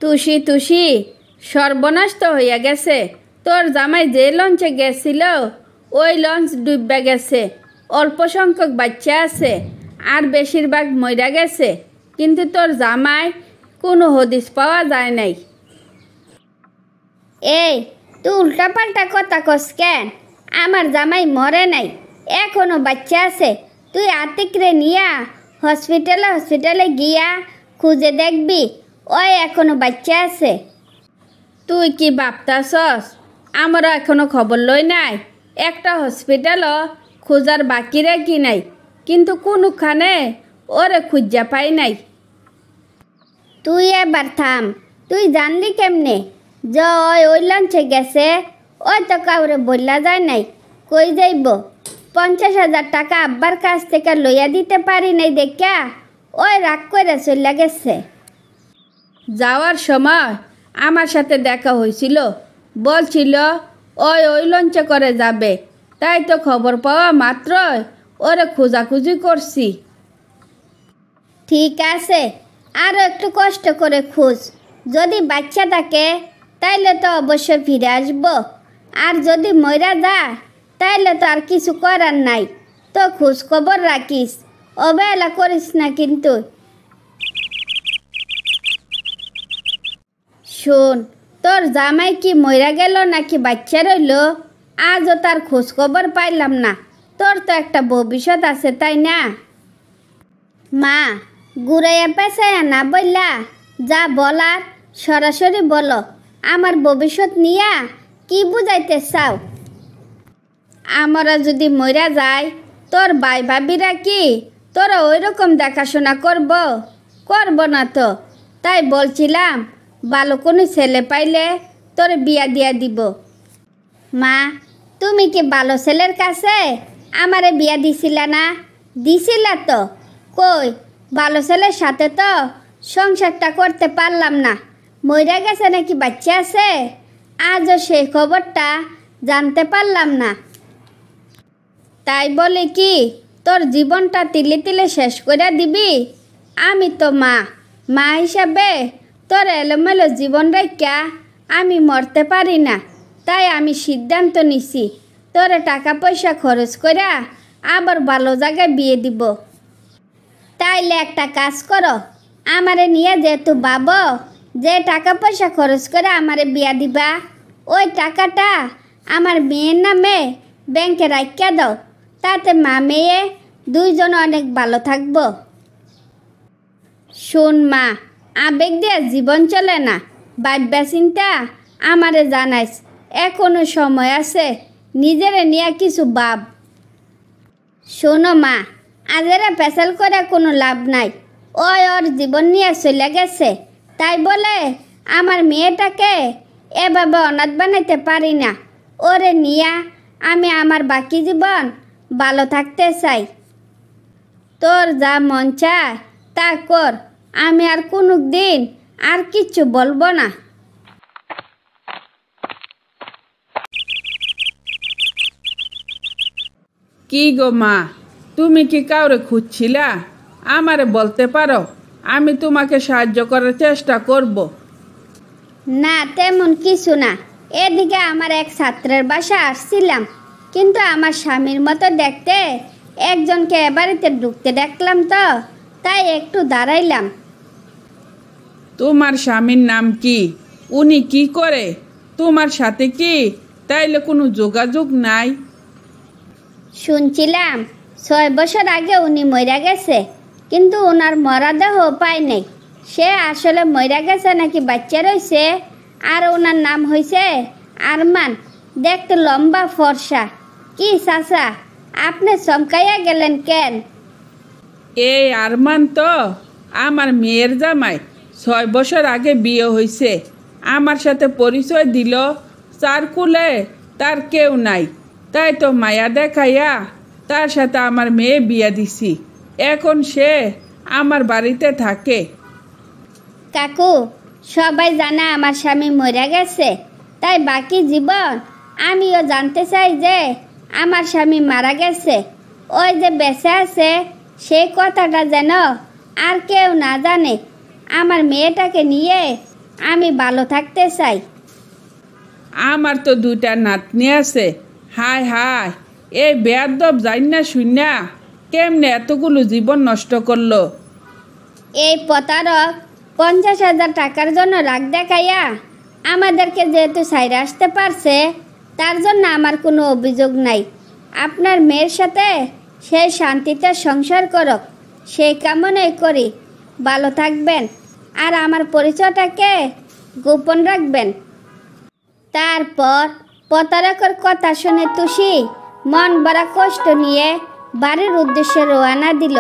তুষি তুষি সর্বনাশ তো হইয়া গেছে। তোর জামাই যে লঞ্চে গেছিল ওই লঞ্চ ডুববে গেছে। অল্প সংখ্যক বাচ্চা আছে আর বেশিরভাগ মইরা গেছে, কিন্তু তোর জামাই কোনো হদিস পাওয়া যায় নাই। এই তুই উল্টাপাল্টা কথা কস কেন? আমার জামাই মরে নাই, এখনো বাচ্চা আছে। তুই আতিকরে নিয়া হসপিটালে গিয়া খুঁজে দেখবি ওই এখনো বাচ্চা আছে। তুই কি ভাবতাছস আমরা এখনো খবর লই নাই? একটা হসপিটালও খোঁজার বাকি রাখি নাই, কিন্তু কোনখানে ওরে খুঁজা পাই নাই। তুই এবার থাম। তুই জানলি কেমনে যে ওই লঞ্চে গেছে? ওই তো কাউরে বললা যায় নাই। কই যাইব? 50,000 টাকা আব্বার কাছ থেকে লইয়া দিতে পারি নাই দেখা ওই রাগ করে চলে গেছে। যাওয়ার সময় আমার সাথে দেখা হয়েছিল, বলছিল ওই লঞ্চে করে যাবে। তাই তো খবর পাওয়া মাত্রই ওরে খোঁজাখুঁজি করছি। ঠিক আছে, আরও একটু কষ্ট করে খোঁজ। যদি বাচ্চা থাকে তাইলে তো অবশ্যই ফিরে আসবো, আর যদি মইরা যায় তাইলে তো আর কিছু করার নাই। তো খোঁজ খবর রাখিস, অবহেলা করিস না কিন্তু। শোন, তোর জামাই কি মইরা গেল নাকি বাচ্চা রইল? আজও তার খোঁজ খবর পাইলাম না। তোর তো একটা ভবিষ্যৎ আছে, তাই না? মা, ঘুরাইয়া পেঁচাইয়া না বললা, যা বলার সরাসরি বলো। আমার ভবিষ্যৎ নিয়া কি বুঝাইতে চাও? আমরা যদি মইরা যাই তোর ভাই ভাবিরা কি তোরা ওই রকম দেখাশোনা করব না তো। তাই বলছিলাম ভালো কোনো ছেলে পাইলে তোর বিয়া দিয়া দিব। মা, তুমি কি ভালো ছেলের কাছে আমারে বিয়া দিছিলা না? দিছিলা তো। কই, ভালো ছেলের সাথে তো সংসারটা করতে পারলাম না। মইরা গেছে নাকি বাচ্চা আছে, আজও সেই খবরটা জানতে পারলাম না। তাই বলে কি তোর জীবনটা তিলে তিলে শেষ করে দিবি? আমি তো মা হিসাবে তোর এলোমেলো জীবন রেখা আমি মরতে পারি না। তাই আমি সিদ্ধান্ত নিছি তোরে টাকা পয়সা খরচ করে আবার ভালো জায়গায় বিয়ে দিব। তাইলে একটা কাজ করো, আমারে নিয়ে যেহেতু ভাবো যে টাকা পয়সা খরচ করে আমারে বিয়া দিবা, ওই টাকাটা আমার মেয়ের নামে ব্যাংকে রাখিয়া দাও। তাতে মা মেয়ে দুইজন অনেক ভালো থাকবো। শোন মা, আবেগ দিয়ে জীবন চলে না। ভাববা চিন্তা আমারে জানাইস, এখনো সময় আছে, নিজেরে নিয়ে কিছু ভাব। শোনো মা, আজেরা পেশাল করে কোনো লাভ নাই। ওর জীবন নিয়ে চলে গেছে, তাই বলে আমার মেয়েটাকে এভাবে অনাথ বানাইতে পারি না। ওরে নিয়ে আমি আমার বাকি জীবন ভালো থাকতে চাই। তোর যা মন চায় তা কর, আমি আর কোনো দিন আর কিচ্ছু বলবো না। কি গো মা, তুমি কি কাউরে খুঁজছিলা? আমারে বলতে পারো, আমি তোমাকে সাহায্য করার চেষ্টা করব। না, তেমন কিছু না। এদিকে আমার এক ছাত্রের বাসা আসছিলাম, কিন্তু আমার স্বামীর মতো দেখতে একজনকে এ বাড়িতে ঢুকতে দেখলাম, তো তাই একটু দাঁড়াইলাম। তোমার স্বামীর নাম কি? উনি কি করে? তোমার সাথে কি তাইলে কোনো যোগাযোগ নাই? শুনছিলাম 6 বছর আগে উনি মইরা গেছে, কিন্তু ওনার মরা দেহ পাই নাই। সে আসলে মইরা গেছে নাকি বাচ্চা রয়েছে। আর ওনার নাম হয়েছে আরমান, দেখতে লম্বা ফর্সা। কি চাচা, আপনি চমকাইয়া গেলেন কেন? এই আরমান তো আমার মেয়ের জামাই। 6 বছর আগে বিয়ে হয়েছে। আমার সাথে পরিচয় দিল, চারকুলে তার কেউ নাই, তাই তো মায়া দেখাইয়া তার সাথে আমার মেয়ে বিয়ে দিছি। এখন সে আমার বাড়িতে থাকে। কাকু, সবাই জানে আমার স্বামী মরে গেছে, তাই বাকি জীবন আমিও জানতে চাই যে আমার স্বামী মারা গেছে। ওই যে বেঁচে আছে সেই কথাটা যেন আর কেউ না জানে। আমার মেয়েটাকে নিয়ে আমি ভালো থাকতে চাই। আমার তো দুইটা নাতনি আছে। হায় হায়, এই বেয়াদব যাই না শুইনা কেমনে এতগুলো জীবন নষ্ট করলো। এই প্রতারক 50,000 টাকার জন্য রাগ দেখাইয়া আমাদেরকে যেহেতু সাইরে আসতে পারছে, তার জন্য আমার কোনো অভিযোগ নাই। আপনার মেয়ের সাথে সে শান্তিতে সংসার করুক, সেই কামনাই করি। ভালো থাকবেন আর আমার পরিচয়টাকে গোপন রাখবেন। তারপর প্রতারকের কথা শুনে তুষি মন বড়া কষ্ট নিয়ে বাড়ির উদ্দেশ্যে রওনা দিল।